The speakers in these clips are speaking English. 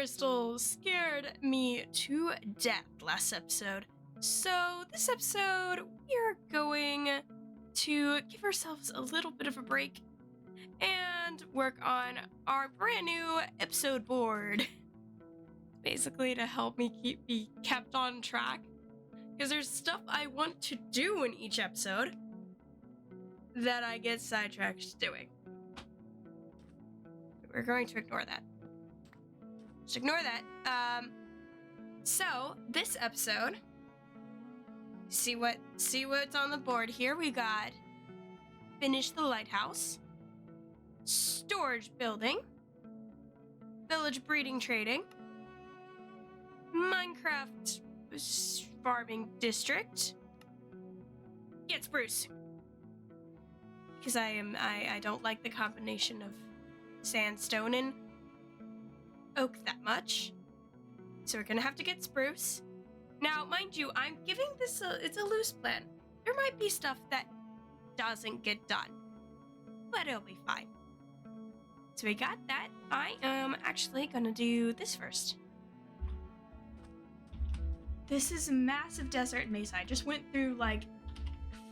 crystal scared me to death last episode. So this episode, we are going to give ourselves a little bit of a break and work on our brand new episode board. Basically to help me be kept on track, because there's stuff I want to do in each episode that I get sidetracked doing. We're going to ignore that. Just ignore that. So this episode, see what's on the board here. We got finish the lighthouse, storage building, village breeding trading, Minecraft farming district, get spruce. Because I don't like the combination of sandstone and oak that much. So we're gonna have to get spruce. Now, mind you, I'm giving this it's a loose plan. There might be stuff that doesn't get done, but it'll be fine. So we got that. I am actually gonna do this first. This is a massive desert mesa. I just went through like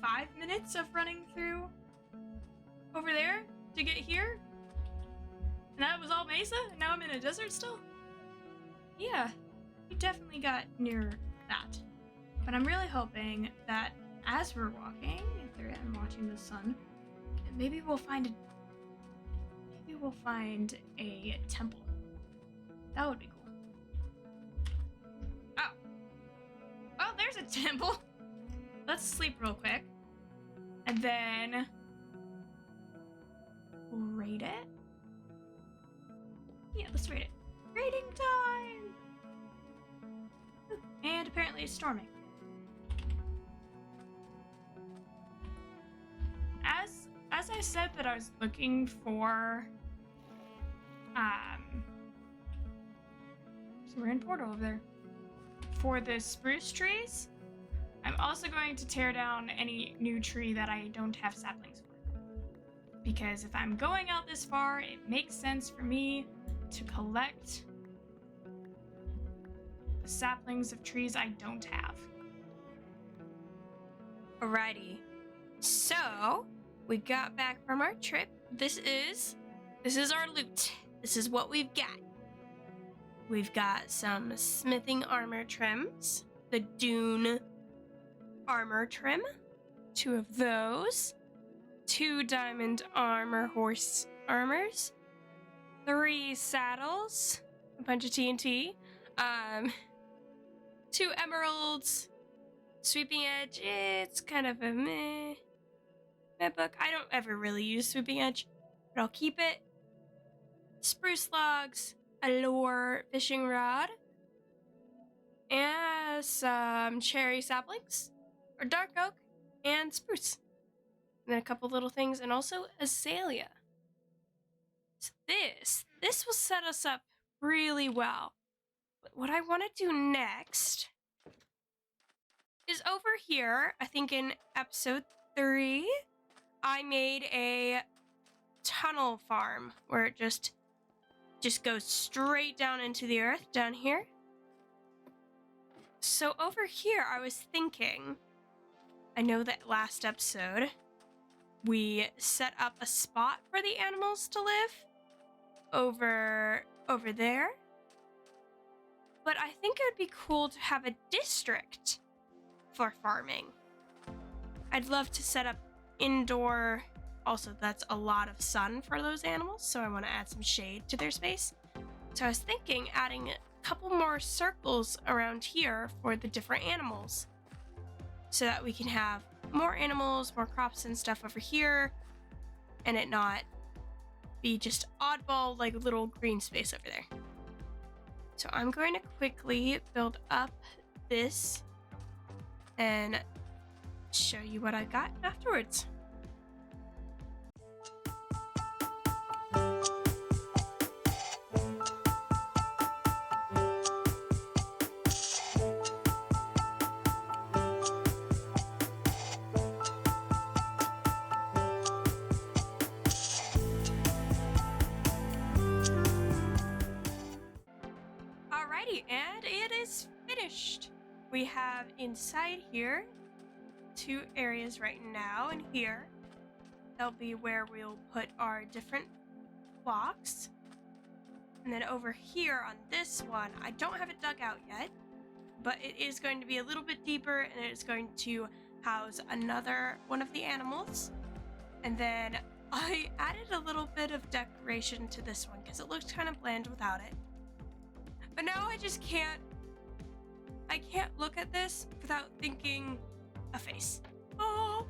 5 minutes of running through over there to get here. And that was all mesa, and now I'm in a desert still? Yeah, we definitely got near that. But I'm really hoping that as we're walking and watching the sun, maybe we'll find a temple. That would be cool. Oh, there's a temple. Let's sleep real quick. And then we'll raid it. Yeah, let's raid it. Raiding time! And apparently it's storming. As I said that I was looking for so we're in Portal over there. For the spruce trees, I'm also going to tear down any new tree that I don't have saplings for. Because if I'm going out this far, it makes sense for me to collect the saplings of trees I don't have. Alrighty. So, we got back from our trip. This is our loot. This is what we've got. We've got some smithing armor trims, the dune armor trim, 2 of those, 2 diamond armor horse armors, 3 saddles, a bunch of TNT, 2 emeralds, sweeping edge, it's kind of a meh book. I don't ever really use sweeping edge, but I'll keep it. Spruce logs, a lure fishing rod, and some cherry saplings, or dark oak, and spruce. And then a couple little things, and also azalea. So this will set us up really well. But what I want to do next is over here, I think in episode 3, I made a tunnel farm where it just goes straight down into the earth down here. So over here, I was thinking, I know that last episode, we set up a spot for the animals to live over there. But I think it would be cool to have a district for farming. I'd love to set up indoor. Also, that's a lot of sun for those animals, so I want to add some shade to their space. So I was thinking adding a couple more circles around here for the different animals, so that we can have more animals, more crops and stuff over here, and it not be just oddball like little green space over there. So I'm going to quickly build up this and show you what I got afterwards. we have inside here 2 areas right now, and here that'll be where we'll put our different blocks. And then over here on this one, I don't have it dug out yet, but it is going to be a little bit deeper, and it is going to house another one of the animals. And then I added a little bit of decoration to this one because it looked kind of bland without it. But now I just can't look at this without thinking a face. Oh.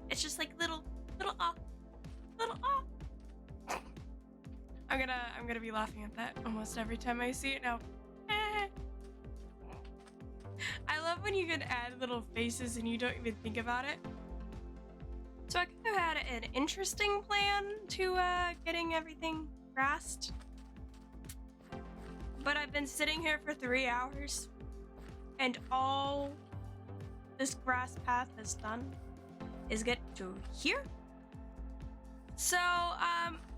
It's just like little ah. I'm gonna be laughing at that almost every time I see it now. I love when you can add little faces and you don't even think about it. So I kind of had an interesting plan to getting everything grassed. But I've been sitting here for 3 hours, and all this grass path has done is get to here. So,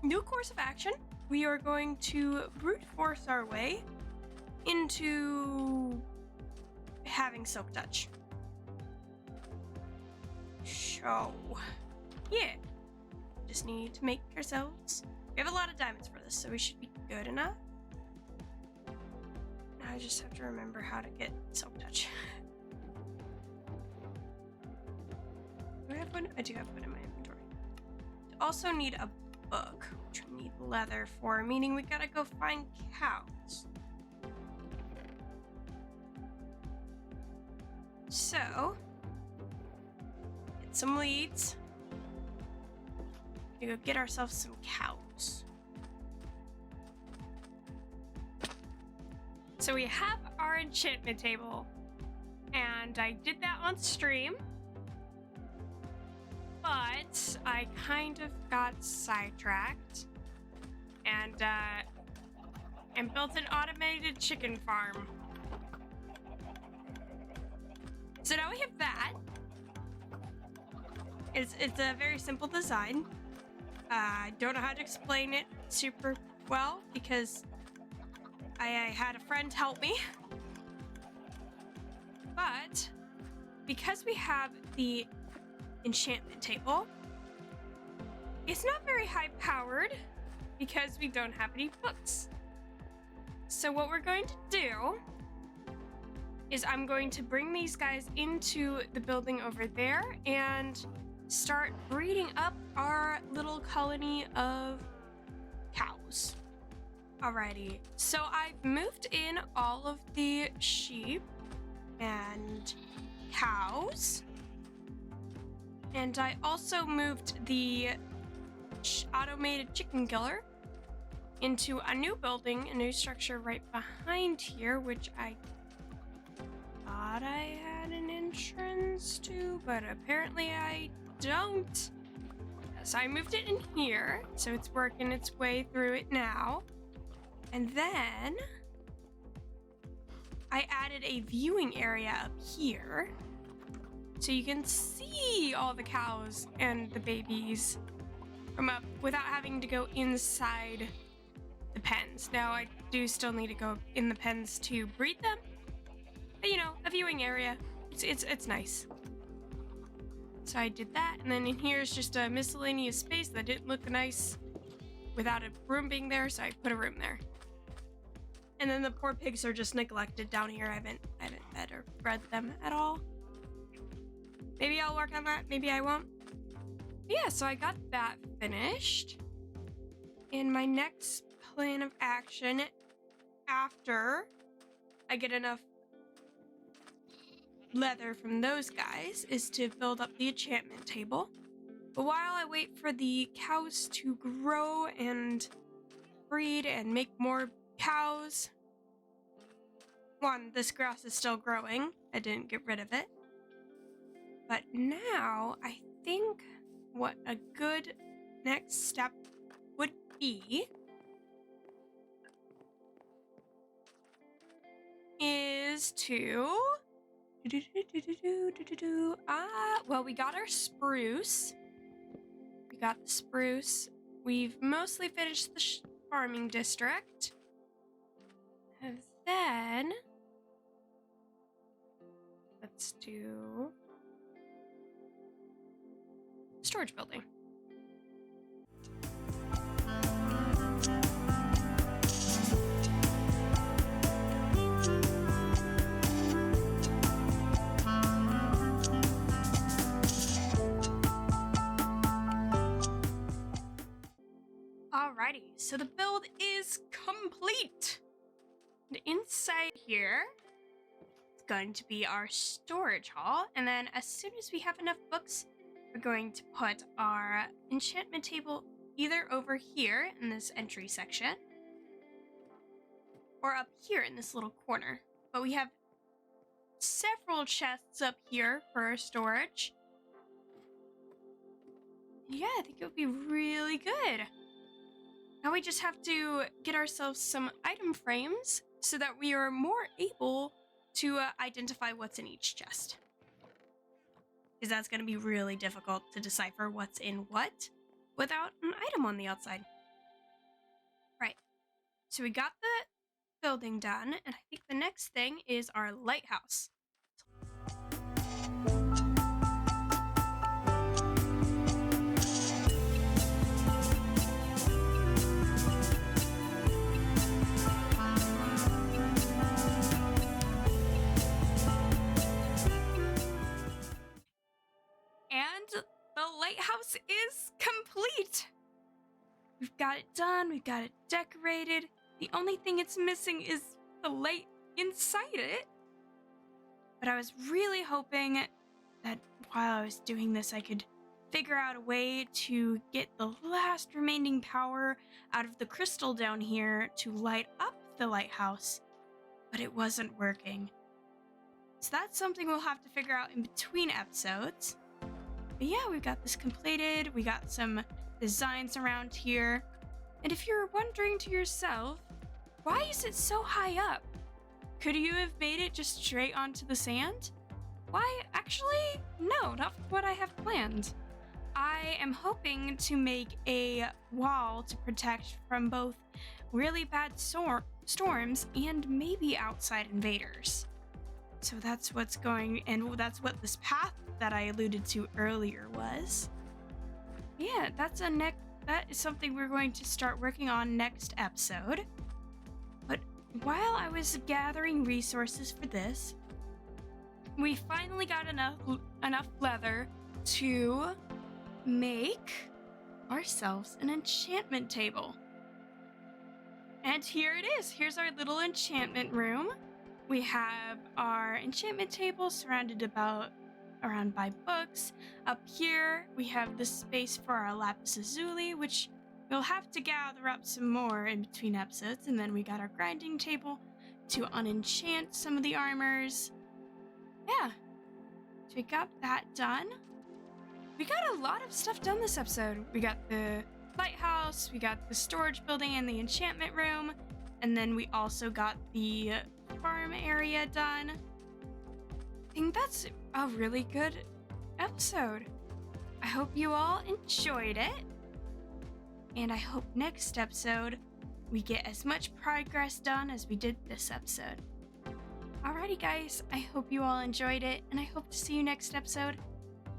new course of action. We are going to brute force our way into having Silk Touch. So, yeah. Just need to make ourselves... We have a lot of diamonds for this, so we should be good enough. Now I just have to remember how to get Silk Touch. Do I have one? I do have one in my inventory. Also need a book, which we need leather for, meaning we gotta go find cows. So, get some leads. We go get ourselves some cows. So we have our enchantment table, and I did that on stream. But I kind of got sidetracked and built an automated chicken farm. So now we have that. It's a very simple design. I don't know how to explain it super well because I had a friend help me. But because we have the enchantment table, it's not very high powered because we don't have any books. So what we're going to do is I'm going to bring these guys into the building over there and start breeding up our little colony of cows. Alrighty, so I've moved in all of the sheep and cows. And I also moved the automated chicken killer into a new building, a new structure right behind here, which I thought I had an entrance to, but apparently I don't. So I moved it in here, so it's working its way through it now. And then I added a viewing area up here, so you can see all the cows and the babies from up without having to go inside the pens. Now, I do still need to go in the pens to breed them, but you know, a viewing area, it's nice. So I did that, and then in here is just a miscellaneous space that didn't look nice without a room being there, so I put a room there. And then the poor pigs are just neglected down here. I haven't fed or bred them at all. Maybe I'll work on that, maybe I won't. But yeah, so I got that finished. And my next plan of action, after I get enough leather from those guys, is to build up the enchantment table. But while I wait for the cows to grow and breed and make more cows, one, this grass is still growing. I didn't get rid of it. But now, I think what a good next step would be is to... well, we got our spruce. We got the spruce. We've mostly finished the farming district. then let's do storage building. Alrighty, so the build is complete. And inside here is going to be our storage hall. And then as soon as we have enough books, we're going to put our enchantment table either over here in this entry section or up here in this little corner. But we have several chests up here for our storage. Yeah, I think it would be really good. Now we just have to get ourselves some item frames so that we are more able to identify what's in each chest. Because that's going to be really difficult to decipher what's in what without an item on the outside. Right. So we got the building done, and I think the next thing is our lighthouse. And the lighthouse is complete! We've got it done, we've got it decorated. The only thing it's missing is the light inside it. But I was really hoping that while I was doing this, I could figure out a way to get the last remaining power out of the crystal down here to light up the lighthouse. But it wasn't working. So that's something we'll have to figure out in between episodes. But yeah, we've got this completed. We got some designs around here. And if you're wondering to yourself, why is it so high up? Could you have made it just straight onto the sand? Why, actually, no, not what I have planned. I am hoping to make a wall to protect from both really bad storms and maybe outside invaders. So that's what's going, and that's what this path that I alluded to earlier was. Yeah, that is something we're going to start working on next episode. But while I was gathering resources for this, we finally got enough leather to make ourselves an enchantment table. And here it is. Here's our little enchantment room. We have our enchantment table surrounded around by books. Up here, we have the space for our lapis lazuli, which we'll have to gather up some more in between episodes. And then we got our grinding table to unenchant some of the armors. Yeah, so we got that done. We got a lot of stuff done this episode. We got the lighthouse, we got the storage building and the enchantment room, and then we also got the farm area done. I think that's a really good episode. I hope you all enjoyed it. And I hope next episode we get as much progress done as we did this episode. Alrighty guys, I hope you all enjoyed it, and I hope to see you next episode.